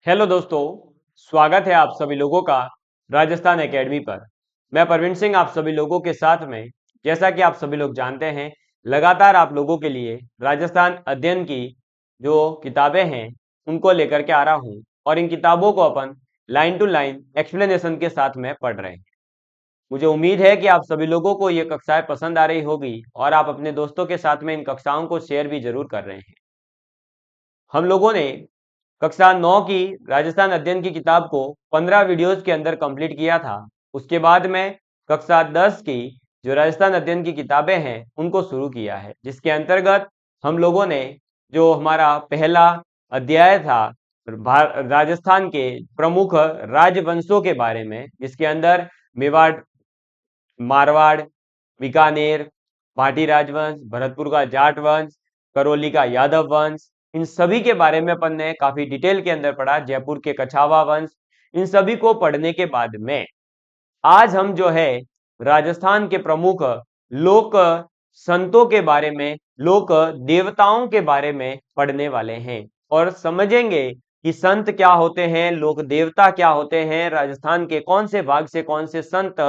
Hello दोस्तों, स्वागत है आप सभी लोगों का राजस्थान एकेडमी पर। मैं परवीन सिंह आप सभी लोगों के साथ में, जैसा कि आप सभी लोग जानते हैं, लगातार आप लोगों के लिए राजस्थान अध्ययन की जो किताबें हैं उनको लेकर के आ रहा हूं और इन किताबों को अपन लाइन टू लाइन एक्सप्लेनेशन के साथ में पढ़ रहे हैं। मुझे उम्मीद है कि आप सभी लोगों को ये कक्षाएं पसंद आ रही होगी और आप अपने दोस्तों के साथ में इन कक्षाओं को शेयर भी जरूर कर रहे हैं। हम लोगों ने कक्षा 9 की राजस्थान अध्ययन की किताब को 15 वीडियोस के अंदर कंप्लीट किया था। उसके बाद में कक्षा 10 की जो राजस्थान अध्ययन की किताबें हैं उनको शुरू किया है, जिसके अंतर्गत हम लोगों ने जो हमारा पहला अध्याय था राजस्थान के प्रमुख राजवंशों के बारे में, जिसके अंदर मेवाड़, मारवाड़, बीकानेर, भाटी राजवंश, भरतपुर का जाट वंश, करौली का यादव वंश, इन सभी के बारे में अपन ने काफी डिटेल के अंदर पढ़ा। जयपुर के कछावा वंश, इन सभी को पढ़ने के बाद में आज हम जो है राजस्थान के प्रमुख लोक संतों के बारे में, लोक देवताओं के बारे में पढ़ने वाले हैं और समझेंगे कि संत क्या होते हैं, लोक देवता क्या होते हैं, राजस्थान के कौन से भाग से कौन से संत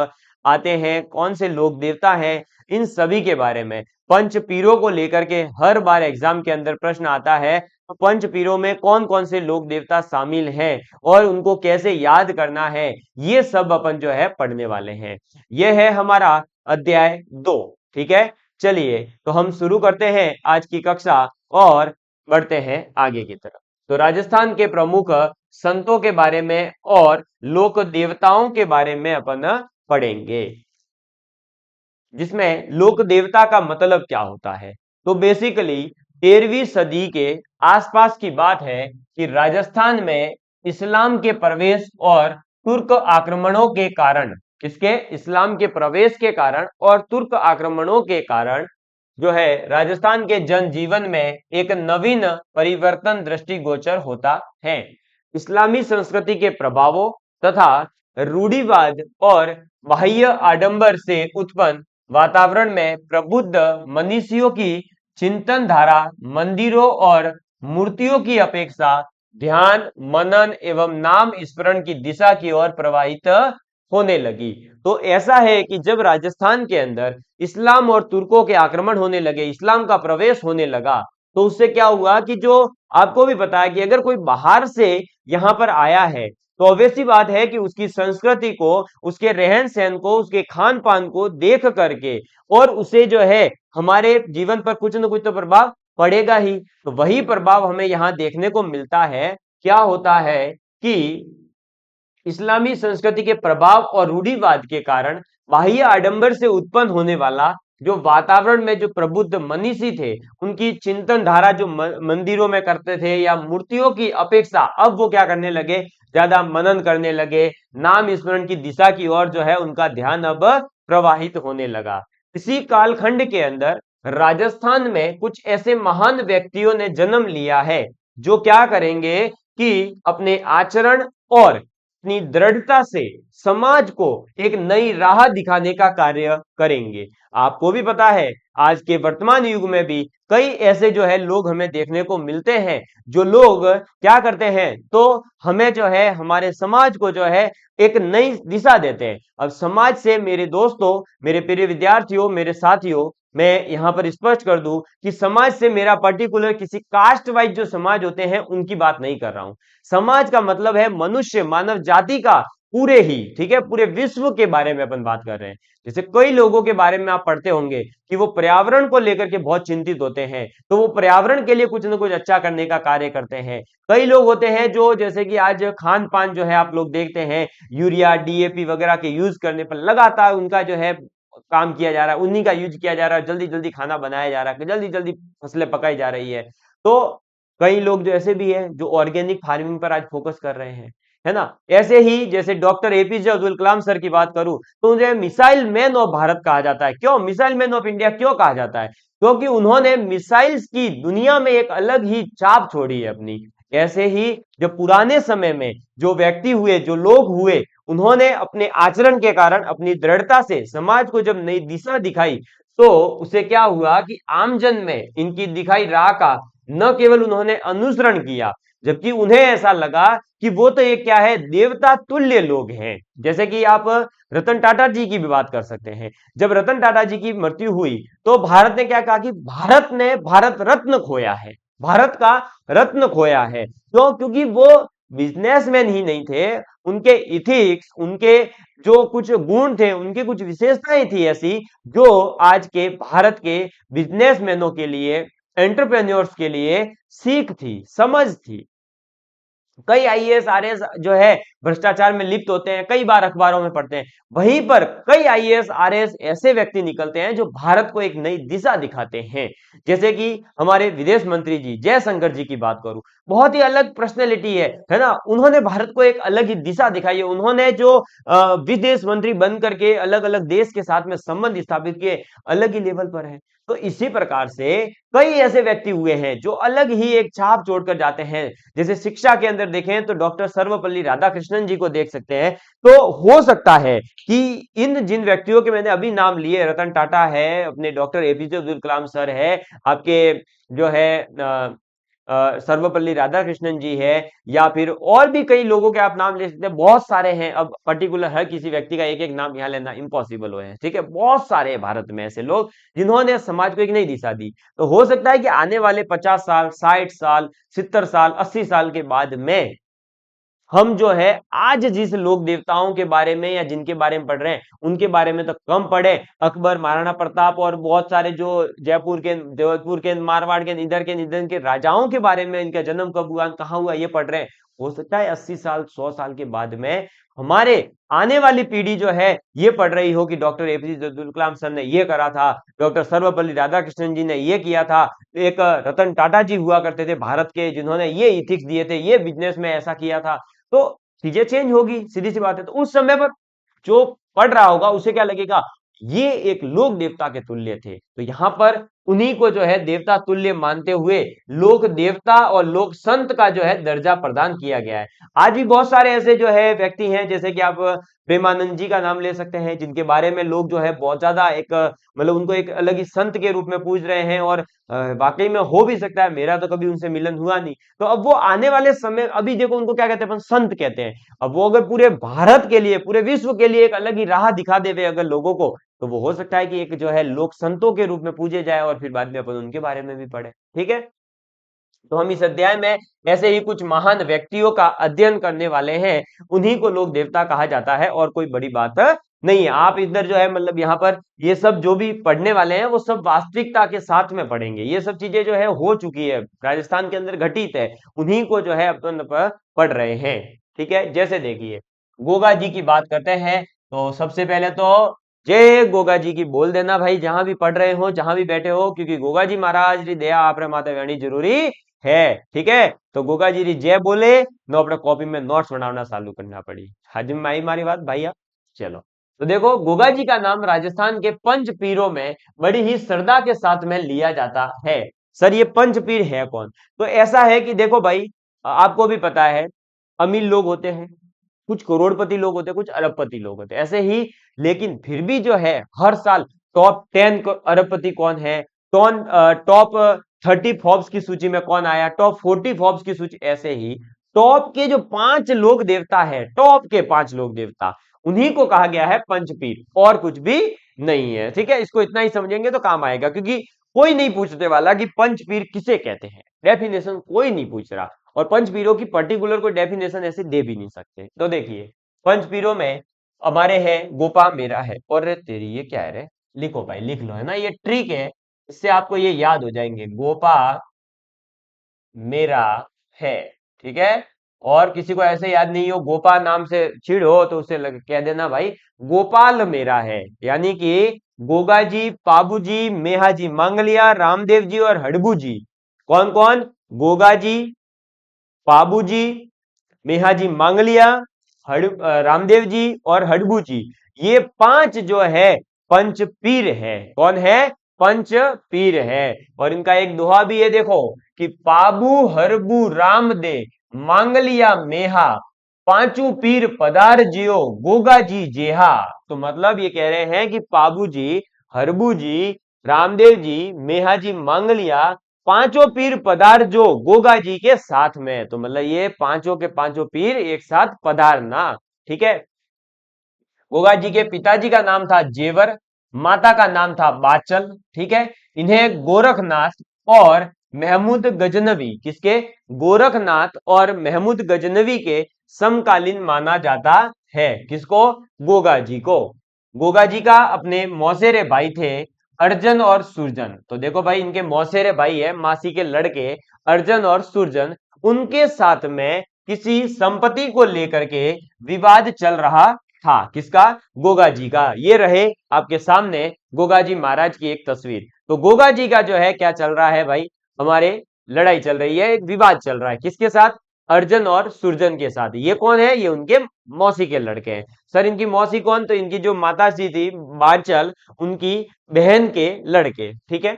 आते हैं, कौन से लोक देवता हैं, इन सभी के बारे में। पंच पीरों को लेकर के हर बार एग्जाम के अंदर प्रश्न आता है, तो पंच पीरों में कौन कौन से लोक देवता शामिल हैं और उनको कैसे याद करना है, ये सब अपन जो है पढ़ने वाले हैं। यह है हमारा अध्याय 2। ठीक है, चलिए तो हम शुरू करते हैं आज की कक्षा और बढ़ते हैं आगे की तरफ। तो राजस्थान के प्रमुख संतों के बारे में और लोक देवताओं के बारे में अपन पढ़ेंगे, जिसमें लोक देवता का मतलब क्या होता है। तो बेसिकली 13वीं सदी के आसपास की बात है कि राजस्थान में इस्लाम के प्रवेश और तुर्क आक्रमणों के कारण, इसके इस्लाम के प्रवेश के कारण और तुर्क आक्रमणों के कारण जो है राजस्थान के जनजीवन में एक नवीन परिवर्तन दृष्टिगोचर होता है। इस्लामी संस्कृति के प्रभावों तथा रूढ़िवाद और बाह्य आडंबर से उत्पन्न वातावरण में प्रबुद्ध मनीषियों की चिंतन धारा मंदिरों और मूर्तियों की अपेक्षा ध्यान, मनन एवं नाम स्मरण की दिशा की ओर प्रवाहित होने लगी। तो ऐसा है कि जब राजस्थान के अंदर इस्लाम और तुर्कों के आक्रमण होने लगे, इस्लाम का प्रवेश होने लगा, तो उससे क्या हुआ कि जो आपको भी पता है कि अगर कोई बाहर से यहां पर आया है तो ऑब्वियस सी बात है कि उसकी संस्कृति को, उसके रहन सहन को, उसके खान पान को देख करके और उसे जो है हमारे जीवन पर कुछ न कुछ तो प्रभाव पड़ेगा ही। तो वही प्रभाव हमें यहां देखने को मिलता है। क्या होता है कि इस्लामी संस्कृति के प्रभाव और रूढ़िवाद के कारण बाह्य आडंबर से उत्पन्न होने वाला जो वातावरण में जो प्रबुद्ध मनीषी थे, उनकी चिंतन धारा जो मंदिरों में करते थे या मूर्तियों की अपेक्षा अब वो क्या करने लगे, ज्यादा मनन करने लगे, नाम स्मरण की दिशा की ओर जो है उनका ध्यान अब प्रवाहित होने लगा। इसी कालखंड के अंदर राजस्थान में कुछ ऐसे महान व्यक्तियों ने जन्म लिया है जो क्या करेंगे कि अपने आचरण और अपनी दृढ़ता से समाज को एक नई राह दिखाने का कार्य करेंगे। आपको भी पता है आज के वर्तमान युग में भी कई ऐसे जो है लोग हमें देखने को मिलते हैं, जो लोग क्या करते हैं तो हमें जो है हमारे समाज को जो है एक नई दिशा देते हैं। अब समाज से मेरे दोस्तों, मेरे प्रिय विद्यार्थियों, मेरे साथियों, मैं यहां पर स्पष्ट कर दूं कि समाज से मेरा पर्टिकुलर किसी कास्ट वाइज जो समाज होते हैं उनकी बात नहीं कर रहा हूं। समाज का मतलब है मनुष्य, मानव जाति का पूरे ही, ठीक है, पूरे विश्व के बारे में अपन बात कर रहे हैं। जैसे कई लोगों के बारे में आप पढ़ते होंगे कि वो पर्यावरण को लेकर के बहुत चिंतित होते हैं, तो वो पर्यावरण के लिए कुछ ना कुछ अच्छा करने का कार्य करते हैं। कई लोग होते हैं जो जैसे कि आज खान पान जो है आप लोग देखते हैं, यूरिया, डीएपी वगैरह के यूज करने पर लगातार उनका जो है काम किया जा रहा है, उन्हीं का यूज किया जा रहा है, जल्दी जल्दी खाना बनाया जा रहा है, जल्दी जल्दी फसलें पकाई जा रही है। तो कई लोग जो ऐसे भी हैं जो ऑर्गेनिक फार्मिंग पर आज फोकस कर रहे हैं, है ना। ऐसे ही जैसे doctor APJ Abdul Kalam sir की बात करूं तो उन्हें मिसाइल मैन ऑफ भारत कहा जाता है। क्यों मिसाइल मैन ऑफ इंडिया क्यों कहा जाता है? क्योंकि उन्होंने मिसाइल्स की दुनिया में एक अलग ही छाप छोड़ी है अपनी। ऐसे ही जो पुराने समय में जो व्यक्ति हुए, जो लोग हुए, उन्होंने अपने आचरण के कारण, अपनी दृढ़ता से समाज को जब नई दिशा दिखाई, तो उसे क्या हुआ कि आमजन में इनकी दिखाई राह का न केवल उन्होंने अनुसरण किया, जबकि उन्हें ऐसा लगा कि वो तो ये क्या है, देवता तुल्य लोग हैं। जैसे कि आप रतन टाटा जी की भी बात कर सकते हैं। जब रतन टाटा जी की मृत्यु हुई तो भारत ने क्या कहा कि भारत ने भारत रत्न खोया है, भारत का रत्न खोया है। क्यों? क्योंकि वो बिजनेसमैन ही नहीं थे, उनके इथिक्स, उनके जो कुछ गुण थे, उनकी कुछ विशेषताएं थी ऐसी जो आज के भारत के बिजनेसमैनों के लिए, एंटरप्रेन्योर्स के लिए सीख थी, समझ थी। कई आईएएस आरएएस जो है भ्रष्टाचार में लिप्त होते हैं, कई बार अखबारों में पढ़ते हैं। वहीं पर कई आईएएस आरएएस ऐसे व्यक्ति निकलते हैं जो भारत को एक नई दिशा दिखाते हैं। जैसे कि हमारे विदेश मंत्री जी जयशंकर जी की बात करूं, बहुत ही अलग पर्सनैलिटी है ना। उन्होंने भारत को एक अलग ही दिशा दिखाई है। उन्होंने जो विदेश मंत्री बन करके अलग अलग देश के साथ में संबंध स्थापित किए, अलग ही लेवल पर है। तो इसी प्रकार से कई ऐसे व्यक्ति हुए हैं जो अलग ही एक छाप छोड़कर जाते हैं। जैसे शिक्षा के अंदर देखें तो डॉक्टर सर्वपल्ली राधाकृष्णन जी को देख सकते हैं। तो हो सकता है कि इन जिन व्यक्तियों के मैंने अभी नाम लिए, रतन टाटा है, अपने doctor APJ Abdul Kalam sir है, आपके जो है सर्वपल्ली राधाकृष्णन जी है, या फिर और भी कई लोगों के आप नाम ले सकते हैं, बहुत सारे हैं। अब पर्टिकुलर हर किसी व्यक्ति का एक एक नाम यहाँ लेना इम्पॉसिबल है, ठीक है। बहुत सारे हैं भारत में ऐसे लोग जिन्होंने समाज को एक नई दिशा दी। तो हो सकता है कि आने वाले 50 साल, 60 साल, 70 साल, 80 साल के बाद में हम जो है आज जिस लोक देवताओं के बारे में या जिनके बारे में पढ़ रहे हैं उनके बारे में तो कम पढ़े। अकबर, महाराणा प्रताप और बहुत सारे जो जयपुर के, जोधपुर के, मारवाड़ के, इधर के राजाओं के बारे में, इनका जन्म कब हुआ, कहाँ हुआ, ये पढ़ रहे हैं। हो सकता है 80 साल, 100 साल के बाद में हमारे आने वाली पीढ़ी जो है ये पढ़ रही हो कि doctor APJ Abdul Kalam sir ने ये करा था, डॉक्टर सर्वपल्ली राधाकृष्णन जी ने ये किया था, एक रतन टाटा जी हुआ करते थे भारत के जिन्होंने ये इथिक्स दिए थे, ये बिजनेस में ऐसा किया था। तो चीजें चेंज होगी, सीधी सी बात है। तो उस समय पर जो पढ़ रहा होगा उसे क्या लगेगा, ये एक लोक देवता के तुल्य थे। तो यहां पर उन्हीं को जो है देवता तुल्य मानते हुए लोक देवता और लोक संत का जो है दर्जा प्रदान किया गया है। आज भी बहुत सारे ऐसे जो है व्यक्ति हैं, जैसे कि आप प्रेमानंद जी का नाम ले सकते हैं, जिनके बारे में लोग जो है बहुत ज्यादा एक मतलब उनको एक अलग ही संत के रूप में पूज रहे हैं। और वाकई में हो भी सकता है, मेरा तो कभी उनसे मिलन हुआ नहीं। तो अब वो आने वाले समय, अभी देखो उनको क्या कहते हैं, अपन संत कहते हैं। अब वो अगर पूरे भारत के लिए, पूरे विश्व के लिए एक अलग ही राह दिखा देवे अगर लोगों को, तो वो हो सकता है कि एक जो है लोक संतों के रूप में पूजे जाए और फिर बाद में अपन उनके बारे में भी पढ़े। ठीक है। तो हम इस अध्याय में ऐसे ही कुछ महान व्यक्तियों का अध्ययन करने वाले हैं, उन्हीं को लोक देवता कहा जाता है और कोई बड़ी बात नहीं है। आप इधर जो है मतलब यहाँ पर ये सब जो भी पढ़ने वाले हैं वो सब वास्तविकता के साथ में पढ़ेंगे। ये सब चीजें जो है हो चुकी है, राजस्थान के अंदर घटित है, उन्हीं को जो है अपन पढ़ रहे हैं। ठीक है। जैसे देखिए गोगा जी की बात करते हैं, तो सबसे पहले तो जय गोगा जी की बोल देना भाई, जहां भी पढ़ रहे हो, जहां भी बैठे हो, क्योंकि गोगा जी महाराज री दया आप रे माता वेणी जरूरी है। ठीक है। तो गोगा जी री जय बोले नो अपने कॉपी में नोट्स बनाना चालू करना पड़ी। हजम में आई मारी बात भैया। चलो, तो देखो गोगा जी का नाम राजस्थान के पंच पीरों में बड़ी ही श्रद्धा के साथ में लिया जाता है। सर ये पंच पीर है कौन? तो ऐसा है कि देखो भाई, आपको भी पता है अमीर लोग होते हैं, कुछ करोड़पति लोग होते हैं, कुछ अरबपति लोग होते हैं, ऐसे ही। लेकिन फिर भी जो है हर साल टॉप 10 अरबपति कौन है, कौन टॉप 30 फोर्ब्स की सूची में कौन आया, टॉप 40 फोर्ब्स की सूची, ऐसे ही टॉप के जो 5 लोक देवता है, टॉप के 5 लोक देवता, उन्हीं को कहा गया है पंचपीर, और कुछ भी नहीं है। ठीक है। इसको इतना ही समझेंगे तो काम आएगा, क्योंकि कोई नहीं पूछने वाला कि पंचपीर किसे कहते हैं, डेफिनेशन कोई नहीं पूछ रहा। और पंचपीरों की पर्टिकुलर कोई डेफिनेशन ऐसे दे भी नहीं सकते। तो देखिए पंचपीरों में हमारे हैं गोपा मेरा है, और तेरी ये क्या है रे, लिखो भाई, लिख लो, है ना, ये ट्रिक है, इससे आपको ये याद हो जाएंगे, गोपा मेरा है। ठीक है। और किसी को ऐसे याद नहीं हो, गोपा नाम से चिढ़ हो, तो उसे कह देना भाई गोपाल मेरा है। यानी कि गोगा जी, पाबू जी, मेहा जी मांगलिया, रामदेव जी और हडबू जी, कौन कौन, गोगा जी, पाबू जी, मेहा जी मांगलिया, रामदेव जी और हडबू जी, ये 5 जो है पंचपीर है। कौन है? पंचपीर है। और इनका एक दोहा भी है, देखो कि पाबू हरबू राम दे मांगलिया मेहा, पांचू पीर पदार जियो गोगा जी जेहा। तो मतलब ये कह रहे हैं कि पाबू जी, हरबू जी, रामदेव जी, मेहा जी मांगलिया, पांचों पीर पधार जो गोगा जी के साथ में, तो मतलब ये पांचों के पांचों पीर एक साथ पधारना। ठीक है। गोगा जी के पिताजी का नाम था जेवर, माता का नाम था बाचल। ठीक है। इन्हें गोरखनाथ और महमूद गजनवी, किसके, गोरखनाथ और महमूद गजनवी के समकालीन माना जाता है। किसको, गोगा जी को। गोगा जी का अपने मौसेरे भाई थे अर्जन और सुरजन। तो देखो भाई, इनके मौसेरे भाई है, मासी के लड़के अर्जन और सुरजन, उनके साथ में किसी संपत्ति को लेकर के विवाद चल रहा था। किसका, गोगा जी का। ये रहे आपके सामने गोगा जी महाराज की एक तस्वीर। तो गोगा जी का जो है क्या चल रहा है भाई, हमारे लड़ाई चल रही है, एक विवाद चल रहा है। किसके साथ, अर्जन और सुरजन के साथ। ये कौन है, ये उनके मौसी के लड़के हैं। सर इनकी मौसी कौन, तो इनकी जो माताजी थी बाचल, उनकी बहन के लड़के। ठीक है।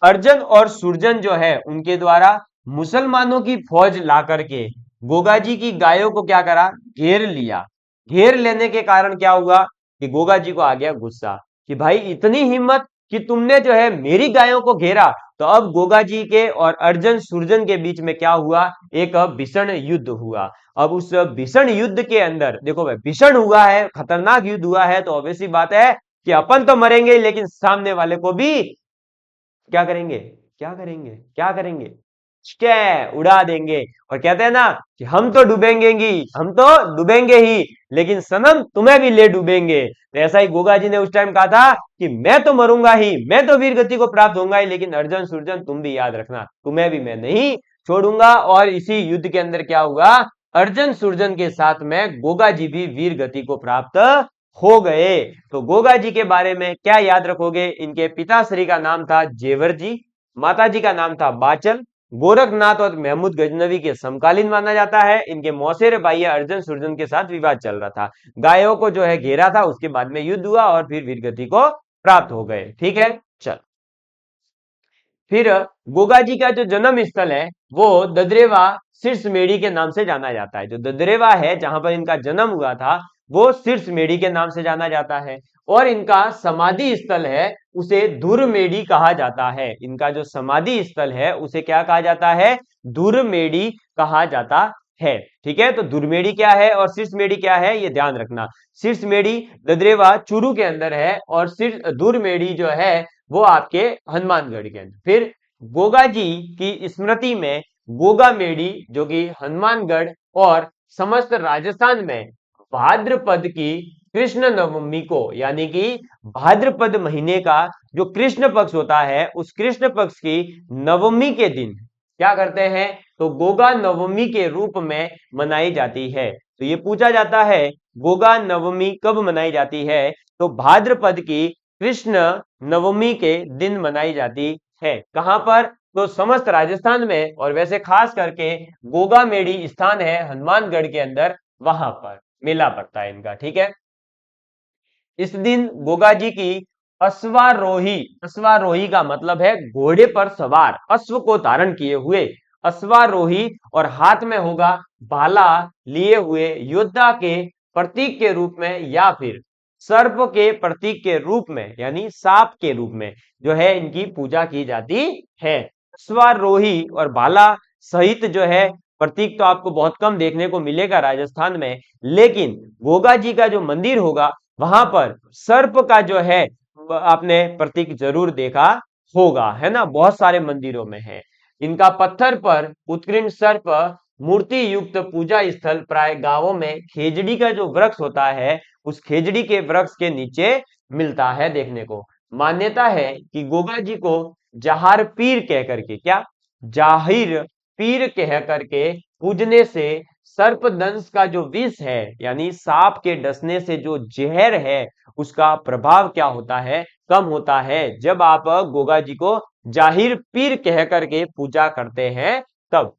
अर्जन और सुरजन जो है उनके द्वारा मुसलमानों की फौज ला करके गोगा जी की गायों को क्या करा, घेर लिया। घेर लेने के कारण क्या हुआ कि गोगा जी को आ गया गुस्सा कि भाई इतनी हिम्मत कि तुमने जो है मेरी गायों को घेरा। तो अब गोगा जी के और अर्जन सुरजन के बीच में क्या हुआ, एक भीषण युद्ध हुआ। अब उस भीषण युद्ध के अंदर देखो भाई, भीषण हुआ है, खतरनाक युद्ध हुआ है, तो ऑब्वियसली बात है कि अपन तो मरेंगे लेकिन सामने वाले को भी क्या करेंगे, क्या करेंगे, क्या करेंगे, उड़ा देंगे। और कहते हैं ना कि हम तो डूबेंगे ही, हम तो डूबेंगे ही, लेकिन सनम तुम्हें भी ले डूबेंगे। तो ऐसा ही गोगा जी ने उस टाइम कहा था कि मैं तो मरूंगा ही, मैं तो वीर गति को प्राप्त होऊंगा ही, लेकिन अर्जुन सुरजन तुम भी याद रखना, तुम्हें भी मैं नहीं छोड़ूंगा। और इसी युद्ध के अंदर क्या हुआ, अर्जुन सुरजन के साथ में गोगा जी भी वीर गति को प्राप्त हो गए। तो गोगा जी के बारे में क्या याद रखोगे, इनके पिताश्री का नाम था जेवर जी, माता जी का नाम था बाचल, गोरखनाथ और महमूद गजनवी के समकालीन माना जाता है। इनके मौसेरे भाई अर्जुन सुरजन के साथ विवाद चल रहा था, गायों को जो है घेरा था, उसके बाद में युद्ध हुआ और फिर वीरगति को प्राप्त हो गए। ठीक है। चल, फिर गोगा जी का जो जन्म स्थल है वो ददरेवा शीर्ष मेढ़ी के नाम से जाना जाता है। जो ददरेवा है जहां पर इनका जन्म हुआ था वो शीर्ष मेढ़ी के नाम से जाना जाता है। और इनका समाधि स्थल है उसे धुर मेढ़ी कहा जाता है। इनका जो समाधि स्थल है उसे क्या कहा जाता है, धुर मेढ़ी कहा जाता है। ठीक है। तो धुरमेढ़ी क्या है और शीर्ष मेढ़ी क्या है, ये ध्यान रखना। शीर्ष मेढ़ी ददरेवा चूरू के अंदर है और शीर्ष धुर मेढ़ी जो है वो आपके हनुमानगढ़ के अंदर। फिर गोगा जी की स्मृति में गोगा मेढ़ी जो कि हनुमानगढ़ और समस्त राजस्थान में भाद्रपद की कृष्ण नवमी को, यानी कि भाद्रपद महीने का जो कृष्ण पक्ष होता है उस कृष्ण पक्ष की नवमी के दिन क्या करते हैं, तो गोगा नवमी के रूप में मनाई जाती है। तो ये पूछा जाता है गोगा नवमी कब मनाई जाती है, तो भाद्रपद की कृष्ण नवमी के दिन मनाई जाती है। कहां पर, तो समस्त राजस्थान में, और वैसे खास करके गोगा मेढ़ी स्थान है हनुमानगढ़ के अंदर, वहां पर मेला पड़ता है इनका। ठीक है। इस दिन गोगा जी की अश्वारोही, अश्वारोही का मतलब है घोड़े पर सवार, अश्व को धारण किए हुए अश्वारोही, और हाथ में होगा भाला लिए हुए योद्धा के प्रतीक के रूप में या फिर सर्प के प्रतीक के रूप में, यानी सांप के रूप में जो है इनकी पूजा की जाती है। अश्वारोही और भाला सहित जो है प्रतीक तो आपको बहुत कम देखने को मिलेगा राजस्थान में, लेकिन गोगा जी का जो मंदिर होगा वहां पर सर्प का जो है आपने प्रतीक जरूर देखा होगा, है ना, बहुत सारे मंदिरों में है। इनका पत्थर पर उत्कीर्ण सर्प मूर्ति युक्त पूजा स्थल प्राय गांवों में खेजड़ी का जो वृक्ष होता है उस खेजड़ी के वृक्ष के नीचे मिलता है देखने को। मान्यता है कि गोगा जी को जहार पीर कह करके, क्या, जाहिर पीर कह करके पूजने से सर्पदंश का जो विष है, यानी सांप के डसने से जो जहर है उसका प्रभाव क्या होता है, कम होता है। जब आप गोगा जी को जाहिर पीर कह करके पूजा करते हैं तब।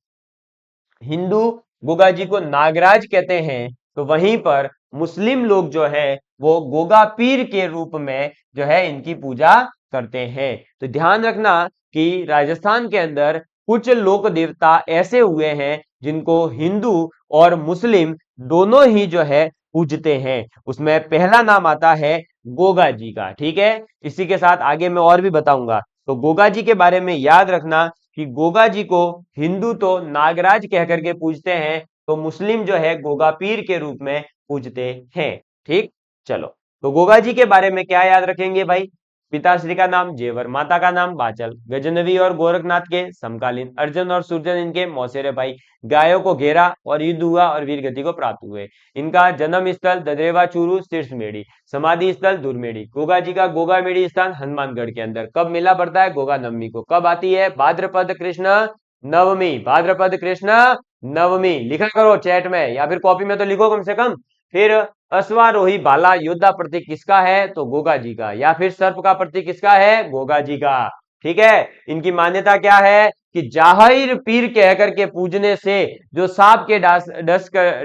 हिंदू गोगा जी को नागराज कहते हैं, तो वहीं पर मुस्लिम लोग जो है वो गोगा पीर के रूप में जो है इनकी पूजा करते हैं। तो ध्यान रखना कि राजस्थान के अंदर कुछ लोक देवता ऐसे हुए हैं जिनको हिंदू और मुस्लिम दोनों ही जो है पूजते हैं। उसमें पहला नाम आता है गोगा जी का। ठीक है। इसी के साथ आगे मैं और भी बताऊंगा। तो गोगा जी के बारे में याद रखना कि गोगा जी को हिंदू तो नागराज कह करके पूजते हैं, तो मुस्लिम जो है गोगा पीर के रूप में पूजते हैं। ठीक, चलो, तो गोगा जी के बारे में क्या याद रखेंगे भाई? पिताश्री का नाम जेवर, माता का नाम बाचल, गजनवी और गोरखनाथ के समकालीन, अर्जुन और सुरजन इनके मौसेरे भाई, गायों को घेरा और युद्ध हुआ और वीर गति को प्राप्त हुए। इनका जन्म स्थल ददरेवा चूरू शीर्षमेड़ी, समाधि स्थल दुर्मेड़ी। गोगा जी का गोगा मेड़ी स्थान हनुमानगढ़ के अंदर। कब मेला पड़ता है? गोगा नवमी को। कब आती है? भाद्रपद कृष्ण नवमी, भाद्रपद कृष्ण नवमी। लिखा करो चैट में या फिर कॉपी में तो लिखो कम से कम। फिर अश्वारोही भाला योद्धा प्रतीक किसका है? तो गोगा जी का। या फिर सर्प का प्रतीक किसका है? गोगा जी का। ठीक है, इनकी मान्यता क्या है कि जाहिर पीर कह करके पूजने से, जो सांप के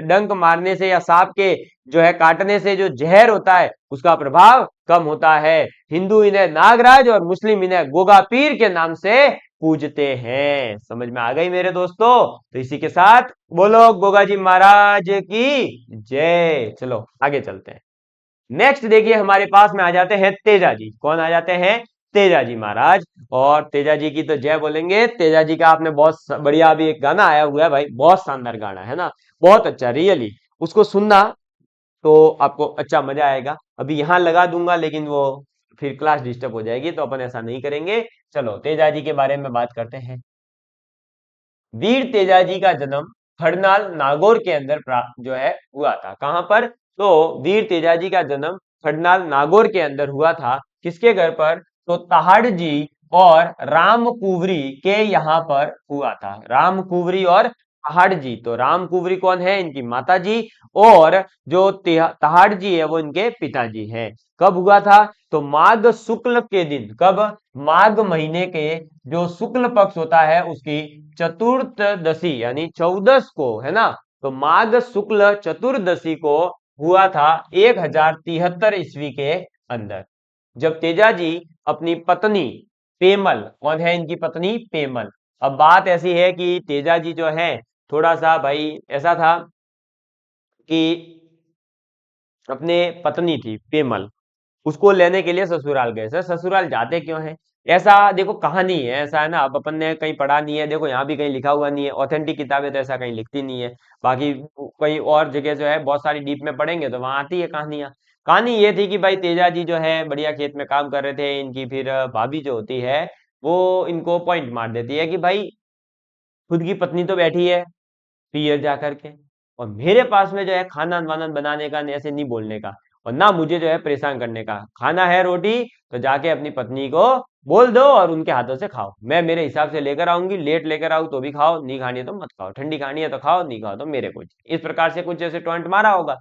डंक मारने से या सांप के जो है काटने से जो जहर होता है उसका प्रभाव कम होता है। हिंदू इन्हें नागराज और मुस्लिम इन्हें गोगा पीर के नाम से पूजते हैं। समझ में आ गई मेरे दोस्तों? तो इसी के साथ बोलो गोगा जी महाराज की जय। चलो आगे चलते हैं। नेक्स्ट देखिए हमारे पास में आ जाते हैं तेजा जी। कौन आ जाते हैं? तेजा जी महाराज। और तेजा जी की तो जय बोलेंगे। तेजा जी का आपने बहुत बढ़िया अभी एक गाना आया हुआ है भाई, बहुत शानदार गाना है ना, बहुत अच्छा, रियली उसको सुनना तो आपको अच्छा मजा आएगा। अभी यहां लगा दूंगा लेकिन वो फिर क्लास डिस्टर्ब हो जाएगी, तो अपन ऐसा नहीं करेंगे। चलो तेजा जी के बारे में बात करते हैं। वीर तेजा जी का जन्म खड़नाल नागौर के अंदर जो है हुआ था। कहां पर? तो वीर तेजा जी का जन्म खड़नाल नागौर के अंदर हुआ था। किसके घर पर? तो ताहड़ जी और राम कुवरी के यहाँ पर हुआ था। राम कुवरी और ताहड़ जी। तो राम कुवरी कौन है? इनकी माता जी। और जो ताहड़ जी है वो इनके पिताजी हैं। कब हुआ था? तो माघ शुक्ल के दिन। कब? माघ महीने के जो शुक्ल पक्ष होता है उसकी चतुर्दशी यानी 14 को, है ना। तो माघ शुक्ल चतुर्दशी को हुआ था 1073 ईस्वी के अंदर, जब तेजा जी अपनी पत्नी पेमल, कौन है इनकी पत्नी? पेमल। अब बात ऐसी है कि तेजा जी जो है थोड़ा सा भाई ऐसा था कि अपने पत्नी थी पेमल, उसको लेने के लिए ससुराल गए। सर ससुराल जाते क्यों हैं? ऐसा देखो कहानी है, ऐसा है ना, अब अपन ने कहीं पढ़ा नहीं है, देखो यहाँ भी कहीं लिखा हुआ नहीं है, ऑथेंटिक किताबें तो ऐसा कहीं लिखती नहीं है। बाकी कहीं और जगह जो है बहुत सारी डीप में पढ़ेंगे तो वहां आती है कहानियां। कहानी ये थी कि भाई तेजा जी जो है बढ़िया खेत में काम कर रहे थे। इनकी फिर भाभी जो होती है वो इनको पॉइंट मार देती है कि भाई खुद की पत्नी तो बैठी है पियर जा करके, और मेरे पास में जो है खाना वाना बनाने का, ऐसे नहीं बोलने का, और ना मुझे जो है परेशान करने का। खाना है रोटी तो जाके अपनी पत्नी को बोल दो और उनके हाथों से खाओ। मैं मेरे हिसाब से लेकर आऊंगी, लेट लेकर आऊं तो भी खाओ, नहीं खानी है तो मत खाओ, ठंडी खानी है तो खाओ, नहीं खाओ तो मेरे को। इस प्रकार से कुछ ऐसे टॉन्ट मारा होगा।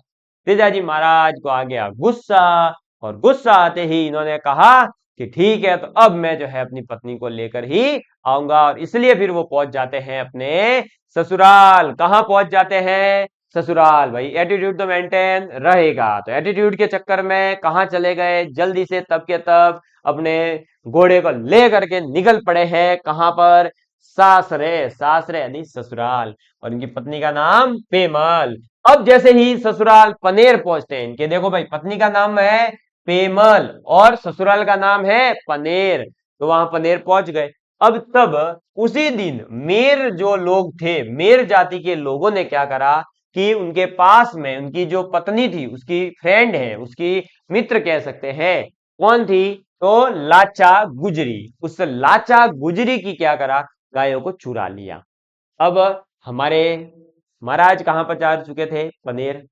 तेजाजी महाराज को आ गया गुस्सा, और गुस्सा आते ही इन्होंने कहा कि ठीक है, तो अब मैं जो है अपनी पत्नी को लेकर ही आऊंगा। और इसलिए फिर वो पहुंच जाते हैं अपने ससुराल। कहां पहुंच जाते हैं? ससुराल। भाई एटीट्यूड तो मेंटेन रहेगा, तो एटीट्यूड के चक्कर में कहां चले गए? जल्दी से तब के तब अपने घोड़े को ले करके निकल पड़े हैं। कहां पर? सासरे। सासरे यानी ससुराल। और इनकी पत्नी का नाम पेमल। अब जैसे ही ससुराल पनेर पहुंचते हैं इनके, देखो भाई पत्नी का नाम है पेमल और ससुराल का नाम है पनेर, तो वहां पनेर पहुंच गए। अब तब उसी दिन मेर जो लोग थे, मेर जाति के लोगों ने क्या करा कि उनके पास में उनकी जो पत्नी थी, उसकी फ्रेंड है, उसकी मित्र कह सकते हैं, कौन थी? तो लाचा गुजरी। उस लाचा गुजरी की क्या करा? गायों को चुरा लिया। अब हमारे महाराज कहां पर जा चुके थे? पनेर।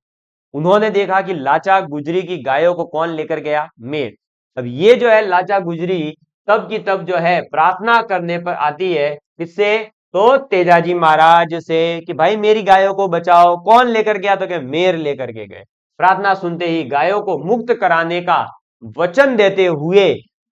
उन्होंने देखा कि लाचा गुजरी की गायों को कौन लेकर गया? मेर। अब ये जो है लाचा गुजरी तब की तब जो है प्रार्थना करने पर आती है, किससे? तो तेजाजी महाराज से, कि भाई मेरी गायों को बचाओ। कौन लेकर गया? तो क्या? मेर लेकर के गए। प्रार्थना सुनते ही गायों को मुक्त कराने का वचन देते हुए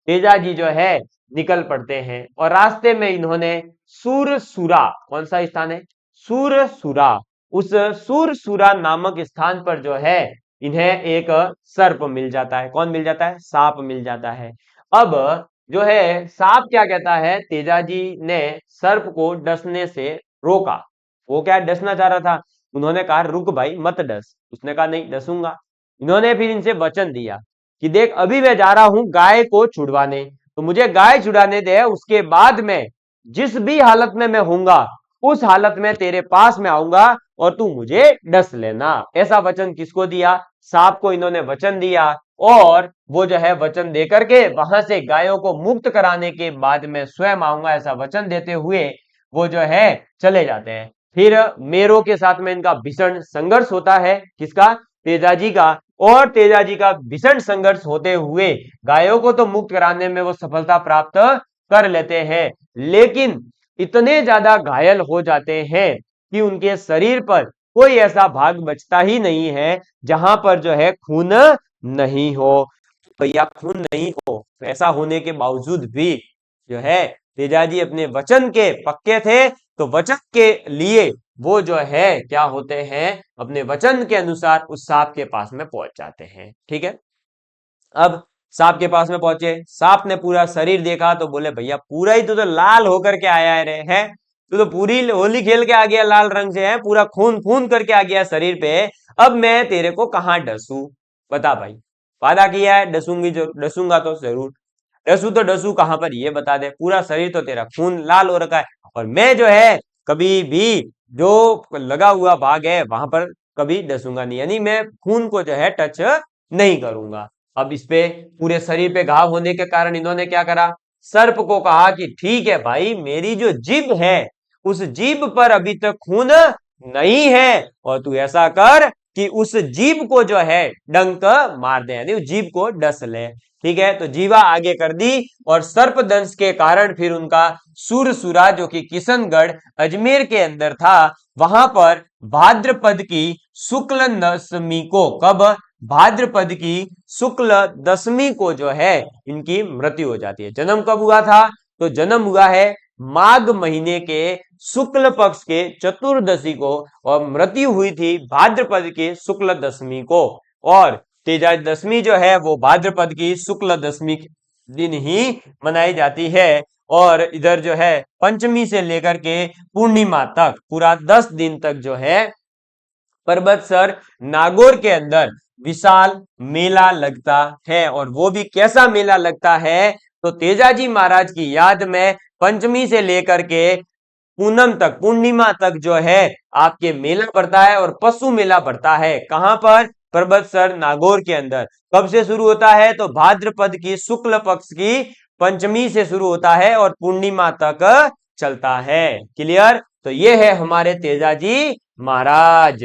तेजाजी जो है निकल पड़ते हैं। और रास्ते में इन्होंने सूरसुरा, कौन सा स्थान है? सूरसुरा। उस सूरसुरा नामक स्थान पर जो है इन्हें एक सर्प मिल जाता है। कौन मिल जाता है? सांप मिल जाता है। अब जो है सांप क्या कहता है? तेजाजी ने सर्प को डसने से रोका। वो क्या डसना चाह रहा था, उन्होंने कहा रुक भाई मत डस। उसने कहा नहीं डसूंगा। इन्होंने फिर इनसे वचन दिया कि देख अभी मैं जा रहा हूं गाय को छुड़वाने, तो मुझे गाय छुड़ाने दे, उसके बाद में जिस भी हालत में मैं होऊंगा उस हालत में तेरे पास में आऊंगा और तू मुझे डस लेना। ऐसा वचन किसको दिया? सांप को इन्होंने वचन दिया और वो जो है वचन देकर के वहां से गायों को मुक्त कराने के बाद में स्वयं आऊंगा, ऐसा वचन देते हुए वो जो है चले जाते हैं। फिर मेरो के साथ में इनका भीषण संघर्ष होता है, किसका? तेजाजी का। और तेजाजी का भीषण संघर्ष होते हुए गायों को तो मुक्त कराने में वो सफलता प्राप्त कर लेते हैं, लेकिन इतने ज्यादा घायल हो जाते हैं कि उनके शरीर पर कोई ऐसा भाग बचता ही नहीं है जहां पर जो है खून नहीं हो। भैया खून नहीं हो, ऐसा होने के बावजूद भी जो है तेजाजी अपने वचन के पक्के थे, तो वचन के लिए वो जो है क्या होते हैं, अपने वचन के अनुसार उस सांप के पास में पहुंच जाते हैं। ठीक है, अब सांप के पास में पहुंचे, सांप ने पूरा शरीर देखा तो बोले भैया पूरा ही तो लाल होकर के आया है रे, है तू तो पूरी होली खेल के आ गया, लाल रंग से है, पूरा खून खून करके आ गया शरीर पे। अब मैं तेरे को कहां डसू, बता भाई। वादा किया है डसूंगी, जो डसूंगा तो जरूर, डसू तो डसू कहां पर ये बता दे, पूरा शरीर तो तेरा खून लाल हो रखा है और मैं जो है कभी भी जो लगा हुआ भाग है वहां पर कभी डसूंगा नहीं, यानी मैं खून को जो है टच नहीं करूंगा। अब इस पे पूरे शरीर पे घाव होने के कारण इन्होंने क्या करा, सर्प को कहा कि ठीक है भाई, मेरी जो जीभ है उस जीभ पर अभी तक खून नहीं है और तू ऐसा कर कि उस जीभ को जो है डंक मार दे, यानी उस जीभ को डस ले। ठीक है, तो जीवा आगे कर दी और सर्प दंश के कारण फिर उनका सुरसुरा जो कि किशनगढ़ अजमेर के अंदर था, वहां पर भाद्रपद की शुक्ल दशमी को, कब? भाद्रपद की शुक्ल दशमी को जो है इनकी मृत्यु हो जाती है। जन्म कब हुआ था? तो जन्म हुआ है माघ महीने के शुक्ल पक्ष के चतुर्दशी को और मृत्यु हुई थी भाद्रपद के शुक्ल दशमी को। और तेजा दशमी जो है वो भाद्रपद की शुक्ल दशमी दिन ही मनाई जाती है। और इधर जो है पंचमी से लेकर के पूर्णिमा तक पूरा 10 दिन तक जो है पर्वतसर नागौर के अंदर विशाल मेला लगता है। और वो भी कैसा मेला लगता है, तो तेजाजी महाराज की याद में पंचमी से लेकर के पूनम तक, पूर्णिमा तक जो है आपके मेला पड़ता है और पशु मेला पड़ता है। कहां पर? पर्वतसर नागौर के अंदर। कब से शुरू होता है? तो भाद्रपद की शुक्ल पक्ष की पंचमी से शुरू होता है और पूर्णिमा तक चलता है। क्लियर? तो ये है हमारे तेजाजी महाराज।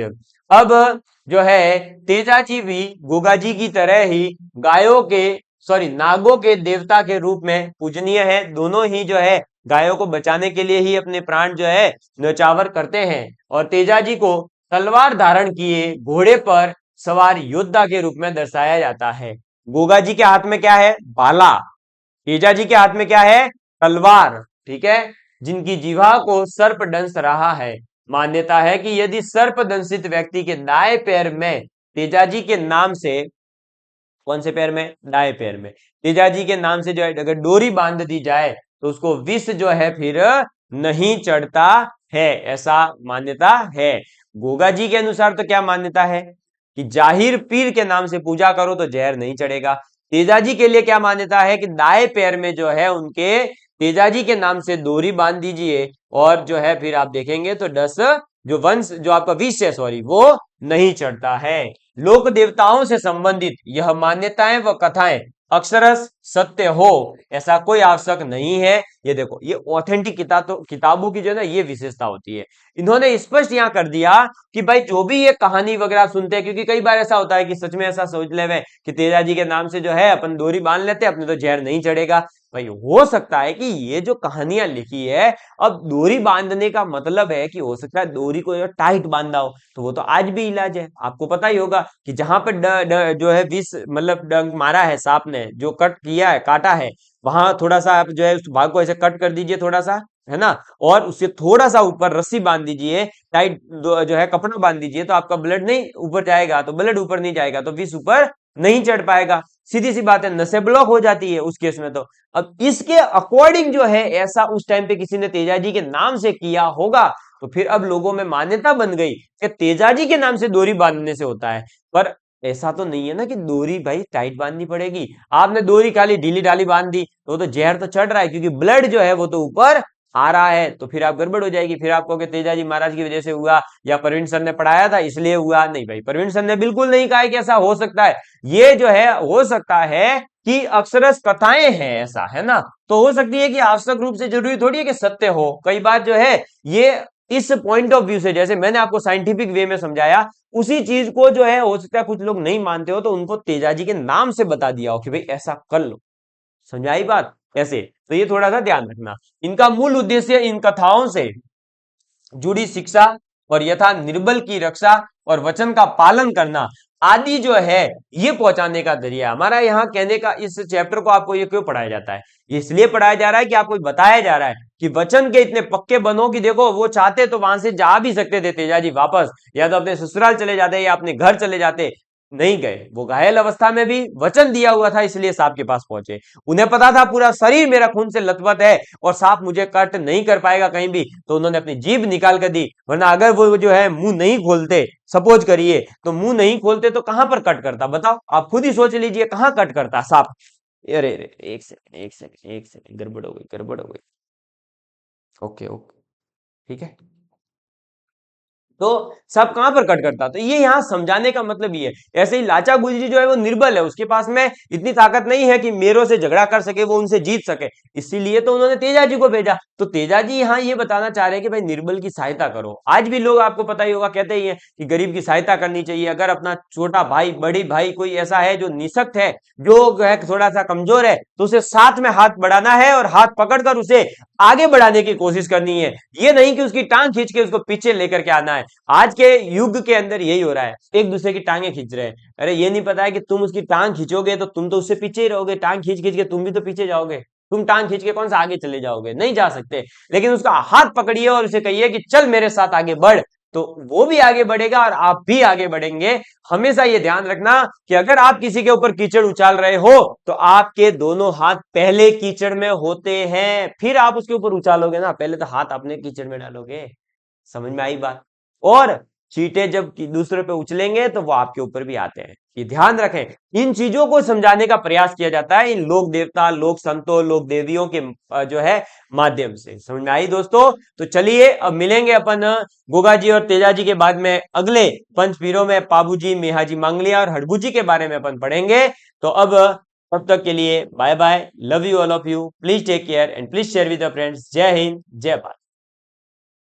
अब जो है तेजाजी भी गोगाजी की तरह ही गायों के, सॉरी नागों के देवता के रूप में पूजनीय है। दोनों ही जो है गायों को बचाने के लिए ही अपने प्राण जो है न्यौछावर करते हैं। और तेजाजी को तलवार धारण किए घोड़े पर सवार योद्धा के रूप में दर्शाया जाता है। गोगा जी के हाथ में क्या है? भाला। तेजाजी के हाथ में क्या है? तलवार। ठीक है, जिनकी जिह्वा को सर्प दंश रहा है। मान्यता है कि यदि सर्प दंशित व्यक्ति के दाएं पैर में तेजाजी के नाम से, कौन से पैर में? दाएं पैर में तेजाजी के नाम से जो है अगर डोरी बांध दी जाए तो उसको विष जो है फिर नहीं चढ़ता है, ऐसा मान्यता है। गोगा जी के अनुसार तो क्या मान्यता है कि जाहिर पीर के नाम से पूजा करो तो जहर नहीं चढ़ेगा। तेजाजी के लिए क्या मान्यता है कि दाएं पैर में जो है उनके तेजाजी के नाम से डोरी बांध दीजिए और जो है फिर आप देखेंगे तो डस जो वंश जो आपका विष है, सॉरी, वो नहीं चढ़ता है। लोक देवताओं से संबंधित यह मान्यताएं व कथाएं अक्षरश सत्य हो ऐसा कोई आवश्यक नहीं है। ये देखो, ये ऑथेंटिक किताबों की जो है ना ये विशेषता होती है। इन्होंने स्पष्ट यहाँ कर दिया कि भाई जो भी ये कहानी वगैरह सुनते हैं, क्योंकि कई बार ऐसा होता है कि सच में ऐसा सोच ले कि तेजाजी के नाम से जो है अपन डोरी बांध लेते हैं, अपने तो जहर नहीं चढ़ेगा। भाई हो सकता है कि ये जो कहानियां लिखी है, अब डोरी बांधने का मतलब है कि हो सकता है डोरी को जो टाइट बांधा हो, तो वो तो आज भी इलाज है। आपको पता ही होगा कि जहां पर जो है विष मतलब डंक मारा है सांप ने, जो कट किया है, काटा है, वहां थोड़ा सा आप जो है उस भाग को ऐसे कट कर दीजिए थोड़ा सा, है ना, और उससे थोड़ा सा ऊपर रस्सी बांध दीजिए, टाइट जो है कपड़ा बांध दीजिए, तो आपका ब्लड नहीं ऊपर जाएगा, तो ब्लड ऊपर नहीं जाएगा तो विष ऊपर नहीं चढ़ पाएगा। सीधी सी बात है, नसें ब्लॉक हो जाती है उस केस में। तो अब इसके अकॉर्डिंग जो है ऐसा उस टाइम पे किसी ने तेजाजी के नाम से किया होगा, तो फिर अब लोगों में मान्यता बन गई कि तेजाजी के नाम से डोरी बांधने से होता है। पर ऐसा तो नहीं है ना कि डोरी भाई टाइट बांधनी पड़ेगी। आपने डोरी खाली ढीली ढाली बांध दी तो जहर तो चढ़ रहा है, क्योंकि ब्लड जो है वो तो ऊपर आ रहा है तो फिर आप गड़बड़ हो जाएगी, फिर आप कहोगे तेजाजी महाराज की वजह से हुआ या प्रवीण सर ने पढ़ाया था इसलिए हुआ। नहीं भाई, प्रवीण सर ने बिल्कुल नहीं कहा है कि ऐसा हो सकता है। ये जो है हो सकता है कि अक्षरश कथाएं हैं, ऐसा है ना, तो हो सकती है कि आवश्यक रूप से जरूरी थोड़ी है कि सत्य हो। कई बार जो है ये इस पॉइंट ऑफ व्यू से, जैसे मैंने आपको साइंटिफिक वे में समझाया, उसी चीज को जो है हो सकता है कुछ लोग नहीं मानते हो तो उनको तेजाजी के नाम से बता दिया हो कि भाई ऐसा कर लो। समझाई बात ऐसे? तो ये थोड़ा सा ध्यान रखना। इनका मूल उद्देश्य इन कथाओं से जुड़ी शिक्षा और यथा निर्बल की रक्षा और वचन का पालन करना आदि जो है ये पहुंचाने का जरिया। हमारा यहाँ कहने का इस चैप्टर को आपको ये क्यों पढ़ाया जाता है? इसलिए पढ़ाया जा रहा है कि आपको बताया जा रहा है कि वचन के इतने पक्के बनो कि देखो वो चाहते तो वहां से जा भी सकते थे तेजाजी वापस, या तो अपने ससुराल चले जाते या अपने घर चले जाते, नहीं गए। वो घायल अवस्था में भी वचन दिया हुआ था इसलिए सांप के पास पहुंचे। उन्हें पता था पूरा शरीर मेरा खून से लथपथ है और सांप मुझे कट नहीं कर पाएगा कहीं भी, तो उन्होंने अपनी जीभ निकाल कर दी। वरना अगर वो जो है मुंह नहीं खोलते, सपोज करिए तो मुंह नहीं खोलते तो कहां पर कट करता बताओ? आप खुद ही सोच लीजिए कहां कट करता सांप। अरे अरे, एक सेकंड एक सेकंड एक सेकंड, गड़बड़ हो गई गड़बड़ हो गई। ओके ओके, ठीक है। तो सब कहां पर कट करता? तो ये यहां समझाने का मतलब ये है। ऐसे ही लाचा गुजरी जो है वो निर्बल है, उसके पास में इतनी ताकत नहीं है कि मेरों से झगड़ा कर सके, वो उनसे जीत सके, इसीलिए तो उन्होंने तेजाजी को भेजा। तो तेजाजी यहाँ ये बताना चाह रहे हैं कि भाई निर्बल की सहायता करो। आज भी लोग आपको पता ही होगा कहते ही है कि गरीब की सहायता करनी चाहिए। अगर अपना छोटा भाई बड़ी भाई कोई ऐसा है जो निशक्त है, जो है थोड़ा सा कमजोर है, तो उसे साथ में हाथ बढ़ाना है और हाथ पकड़कर उसे आगे बढ़ाने की कोशिश करनी है। ये नहीं कि उसकी टांग खींच के उसको पीछे लेकर के आना है। आज के युग के अंदर यही हो रहा है, एक दूसरे की टांगे खींच रहे हैं। अरे ये नहीं पता है कि तुम उसकी टांग खींचोगे तो तुम तो उससे पीछे ही रहोगे, टांग खींच खींच के तुम भी तो पीछे जाओगे। तुम टांग खींच के कौन सा आगे चले जाओगे? नहीं जा सकते। लेकिन उसका हाथ पकड़िए और उसे कहिए कि चल मेरे साथ आगे बढ़, तो वो भी आगे बढ़ेगा और आप भी आगे बढ़ेंगे। हमेशा ये ध्यान रखना कि अगर आप किसी के ऊपर कीचड़ उछाल रहे हो तो आपके दोनों हाथ पहले कीचड़ में होते हैं, फिर आप उसके ऊपर उछालोगे ना, पहले तो हाथ अपने कीचड़ में डालोगे। समझ में आई बात? और चींटे जब दूसरे पे उछलेंगे तो वो आपके ऊपर भी आते हैं। ये ध्यान रखें। इन चीजों को समझाने का प्रयास किया जाता है इन लोक देवता, लोक संतों, लोक देवियों के जो है माध्यम से। समझ में आई दोस्तों? तो चलिए अब मिलेंगे अपन गोगा जी और तेजा जी के बाद में अगले पंचपीरों में पाबू जी, मेहा जी मांगलिया और हड़बू जी के बारे में अपन पढ़ेंगे। तो अब तब तक के लिए bye bye, love you all of you, please take care and please share with your friends. जय हिंद, जय भारत।